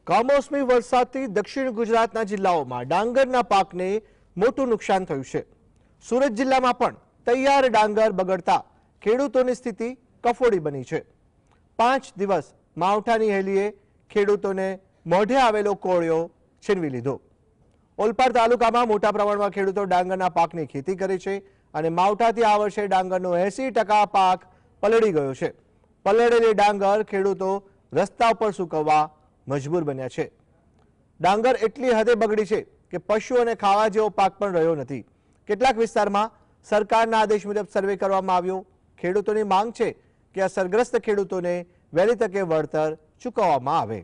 કમોસમી વરસાદથી દક્ષિણ ગુજરાતના જિલ્લાઓમાં ડાંગરના પાકને મોટું નુકસાન થયું છે। સુરત જિલ્લામાં પણ તૈયાર ડાંગર બગડતા ખેડૂતોની સ્થિતિ કફોડી બની છે। 5 દિવસ માવઠાની હેલીએ ખેડૂતોને મોઢે આવેલો કોળિયો છીનવી લીધો। ઓલપાડ તાલુકામાં મોટા પ્રમાણમાં ખેડૂતો ડાંગરના પાકની ખેતી કરે છે અને માવઠાથી આ વર્ષે ડાંગરનો 80% પાક પલળી ગયો છે। પલળેલી ડાંગર ખેડૂતો રસ્તા પર સૂકવવા મજબૂર બન્યા છે। ડાંગર એટલી હદે બગડી છે કે પશુઓને ખાવા જેવો પાક પણ રહ્યો નથી। કેટલાક વિસ્તારમાં સરકારના આદેશ મુજબ સર્વે કરવામાં આવ્યો। ખેડૂતોની માંગ છે કે અસરગ્રસ્ત ખેડૂતોને વહેલી તકે વળતર ચૂકવવામાં આવે।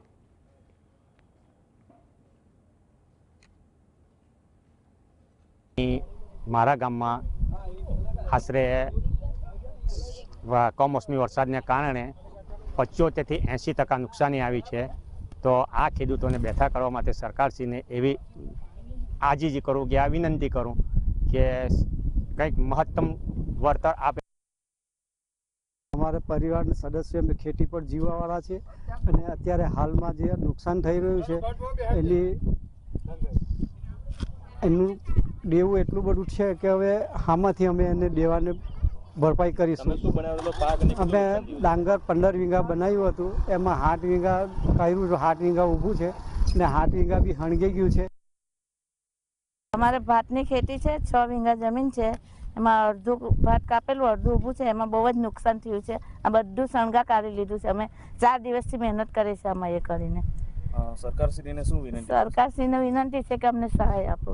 મારા ગામમાં આશરે કમોસમી વરસાદને કારણે 75 થી 80% નુકસાની આવી છે। તો આ ખેડૂતોને બેઠા કરવા માટે સરકારશ્રીને એવી આજીજી કરું કે આ વિનંતી કરું કે કંઈક મહત્તમ વળતર આપે। અમારા પરિવારના સદસ્યો અમે ખેતી પર જીવવાવાળા છે અને અત્યારે હાલમાં જે નુકસાન થઈ રહ્યું છે એનું દેવું એટલું બધું છે કે હવે આમાંથી અમે એને દેવાને ભરપાઈ કરીશું। અમે ડાંગર 15 વીઘા બનાવ્યું હતું, એમાં 8 વીઘા કર્યું, 8 વીઘા ઊભું છે ને 8 વીઘા બી હણગી ગયું છે। અમારે ભાતની ખેતી છે, 6 વીઘા જમીન છે, એમાં અડધું ભાત કાપેલું, અડધું ઊભું છે। એમાં બહુ જ નુકસાન થયું છે। આ બધું સણગા કાઢી લીધું છે। અમે 4 દિવસથી મહેનત કરી છે આમાં એ કરીને। સરકારશ્રીને શું વિનંતી? સરકારશ્રીને વિનંતી છે કે અમને સહાય આપો।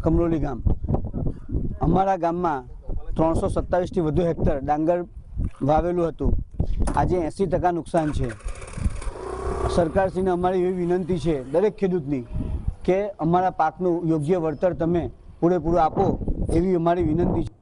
કમરોલી ગામ, અમારા ગામમાં 327 થી વધુ હેક્ટર ડાંગર વાવેલું હતું। આજે 80% નુકસાન છે। સરકારશ્રીને અમારી એવી વિનંતી છે દરેક ખેડૂતની કે અમારા પાકનું યોગ્ય વળતર તમે પૂરેપૂરું આપો, એવી અમારી વિનંતી છે।